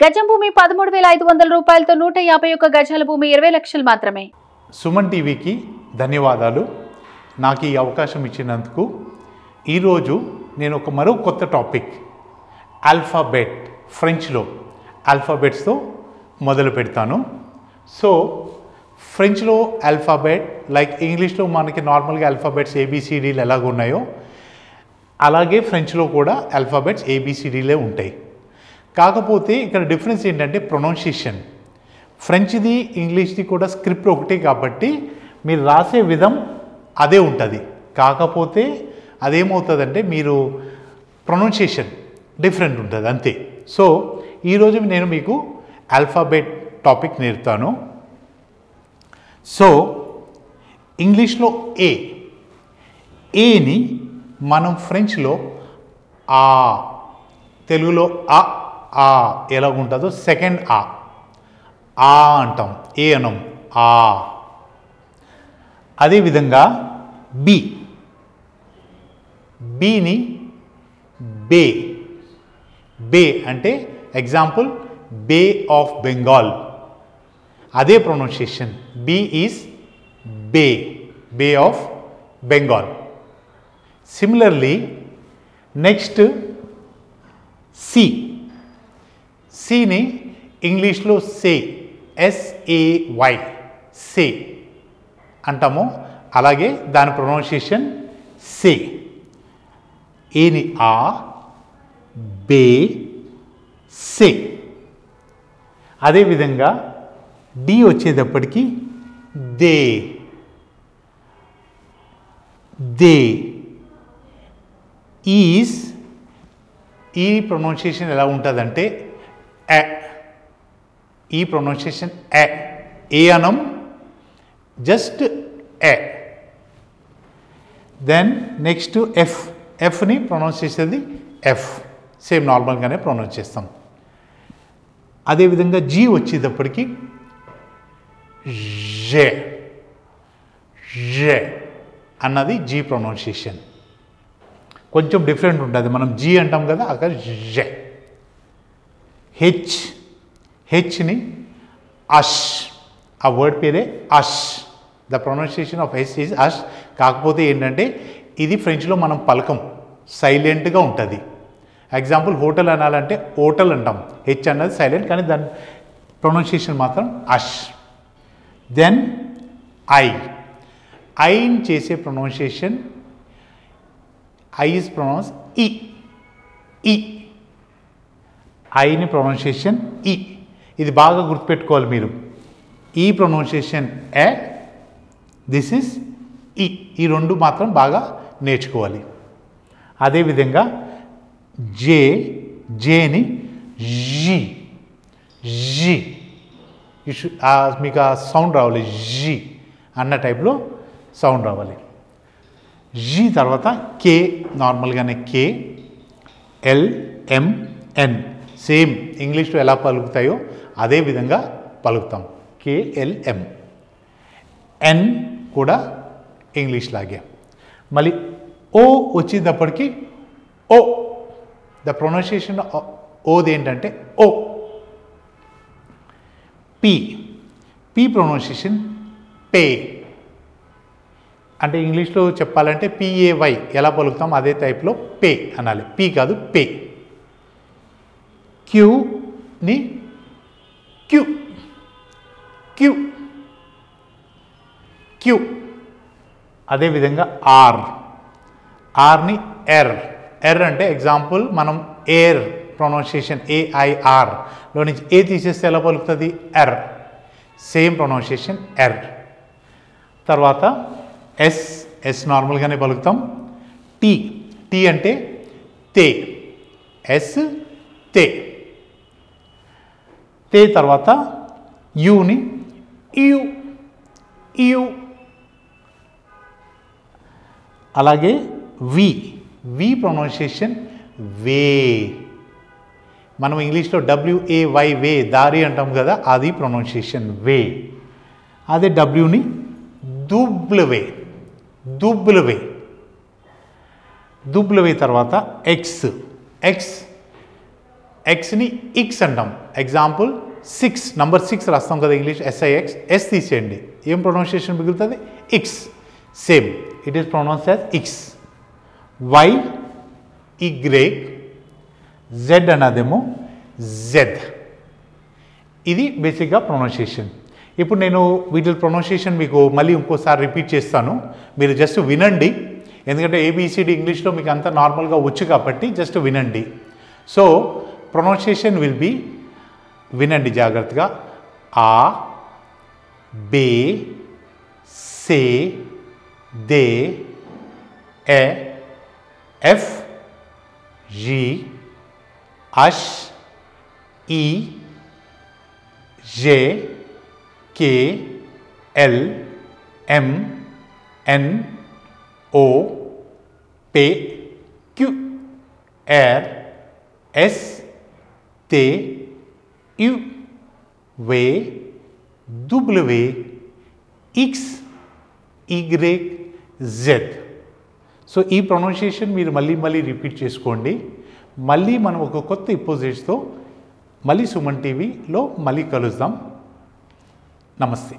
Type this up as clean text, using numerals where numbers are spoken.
గజం భూమి 13,500 రూపాయలతో 151 గజాల భూమి 20 లక్షలు మాత్రమే. సుమన్ టీవీకి ధన్యవాదాలు. నాకు ఈ అవకాశం ఇచ్చినందుకు. ఈరోజు నేను మరో కొత్త టాపిక్ ఆల్ఫాబెట్, ఫ్రెంచ్లో ఆల్ఫాబెట్స్తో మొదలు పెడతాను. సో ఫ్రెంచ్లో ఆల్ఫాబెట్ లైక్ ఇంగ్లీష్లో మనకి నార్మల్గా ఆల్ఫాబెట్స్ ఏబిసిడీలు ఎలాగ ఉన్నాయో అలాగే ఫ్రెంచ్లో కూడా ఆల్ఫాబెట్స్ ఏబిసిడీలే ఉంటాయి. కాకపోతే ఇక్కడ డిఫరెన్స్ ఏంటంటే ప్రొనౌన్సియేషన్. ఫ్రెంచ్ది ఇంగ్లీష్ది కూడా స్క్రిప్ట్ ఒకటే కాబట్టి మీరు రాసే విధం అదే ఉంటుంది. కాకపోతే అదేమవుతుందంటే మీరు ప్రొనౌన్సియేషన్ డిఫరెంట్ ఉంటుంది అంతే. సో ఈరోజు నేను మీకు ఆల్ఫాబెట్ టాపిక్ నేర్పుతాను. సో ఇంగ్లీష్లో ఏని మనం ఫ్రెంచ్లో ఆ, తెలుగులో ఆ ఎలాగుంటుందో సెకండ్ ఆ అంటాం, ఏ అనం ఆ. అదేవిధంగా బీని బే అంటే ఎగ్జాంపుల్ బే ఆఫ్ బెంగాల్, అదే pronunciation. B is bay of Bengal. Similarly next సిని ఇంగ్లీష్లో SAY సే అంటాము, అలాగే దాని ప్రొనౌన్సియేషన్ సే. ఏని ఆ, బే, సే. అదేవిధంగా డి వచ్చేటప్పటికి దే ఈజ్. ఈ ప్రొనౌన్సియేషన్ ఎలా ఉంటుందంటే ఈ ప్రొనౌన్సియేషన్ ఏ అనం, జస్ట్ ఏ. దెన్ నెక్స్ట్ ఎఫ్ని ప్రొనౌన్స్ చేసేది ఎఫ్, సేమ్ నార్మల్గానే ప్రొనౌన్స్ చేస్తాం. అదేవిధంగా జీ వచ్చేటప్పటికి జే అన్నది జీ ప్రొనౌన్సియేషన్. కొంచెం డిఫరెంట్ ఉంటుంది. మనం జీ అంటాం కదా, అక్కడ జే. హెచ్ని అష్, ఆ వర్డ్ పేరే అష్. The pronunciation of H is అష్. కాకపోతే ఏంటంటే ఇది ఫ్రెంచ్లో మనం పలకం, సైలెంట్గా ఉంటుంది. ఎగ్జాంపుల్ హోటల్ అనాలంటే హోటల్ అంటాం, హెచ్ అన్నది సైలెంట్, కానీ దాని ప్రొనౌన్సియేషన్ మాత్రం అష్. దెన్ ఐని చేసే ప్రొనౌన్సియేషన్ ఐ ఈజ్ ప్రొనౌన్స్ ఈ. ఐని ప్రొనౌన్సియేషన్ ఈ. ఇది బాగా గుర్తుపెట్టుకోవాలి మీరు. ఈ ప్రొనౌన్సియేషన్ ఏ, దిస్ ఇస్ ఈ. ఈ రెండు మాత్రం బాగా నేర్చుకోవాలి. అదేవిధంగా జేని జీ. మీకు ఆ సౌండ్ రావాలి, జీ అన్న టైప్లో సౌండ్ రావాలి. జీ తర్వాత కే, నార్మల్గానే కే, LMN. సేమ్ ఇంగ్లీష్లో ఎలా పలుకుతాయో అదే విధంగా పలుకుతాం, KLM. ఎన్ కూడా ఇంగ్లీష్ లాగే. మళ్ళీ ఓ వచ్చేటప్పటికి ఓ. ద ప్రొనౌన్సియేషన్ ఓది ఏంటంటే ఓ. P pronunciation pay. అంటే ఇంగ్లీష్లో చెప్పాలంటే PAY ఎలా పలుకుతాం అదే టైప్లో పే అనాలి, పి కాదు పే. క్యూని క్యూ. అదేవిధంగా ఆర్ని ఎర్ అంటే ఎగ్జాంపుల్ మనం ఎయిర్ ప్రొనౌన్సియేషన్ AIRలో నుంచి ఏ తీసేస్తే ఎలా పలుకుతుంది ఎర్, సేమ్ ప్రొనౌన్సియేషన్ ఎర్. తర్వాత ఎస్ నార్మల్గానే పలుకుతాం. టీ అంటే తే, తే తర్వాత యూని యూ. అలాగే వి ప్రొనౌన్సియేషన్ వే. మనం ఇంగ్లీష్లో WAY వే, దారి అంటాం కదా, అది ప్రొనౌన్సియేషన్ వే. అదే డబ్ల్యూని దుబ్లవే తర్వాత ఎక్స్ ఎక్స్ని ఇక్స్ అంటాం. ఎగ్జాంపుల్ 6 నంబర్ 6 రాస్తాం కదా ఇంగ్లీష్ SIX, ఎస్ తీసేయండి, ఏం ప్రొనౌన్సియేషన్ మిగులుతుంది? ఇక్స్. Same it is pronounced as ఇక్స్. Y Y Z అన్నదేమో జెడ్. ఇది బేసిక్గా ప్రొనౌన్సియేషన్. ఇప్పుడు నేను వీటి ప్రొనౌన్సియేషన్ మీకు మళ్ళీ ఇంకోసారి రిపీట్ చేస్తాను, మీరు జస్ట్ వినండి, ఎందుకంటే ABCD ఇంగ్లీష్లో మీకు అంతా నార్మల్గా వచ్చు కాబట్టి జస్ట్ వినండి. సో ప్రొనౌన్సియేషన్ విల్ బి, వినండి జాగ్రత్తగా. ఆ, బే, సే, దే, ఏ, ఎఫ్, జీ, అష్, ఈ, J, K, L, M, N, O, పే, క్యూ, ఆర్, ఎస్, తే, యు, వే, W, X, Y, Z. So ఈ ప్రొనౌన్సియేషన్ మీరు మళ్ళీ రిపీట్ చేసుకోండి. మళ్ళీ మనం ఒక కొత్త ఎపిసోడ్స్తో మళ్ళీ సుమన్ టీవీలో మళ్ళీ కలుద్దాం. నమస్తే.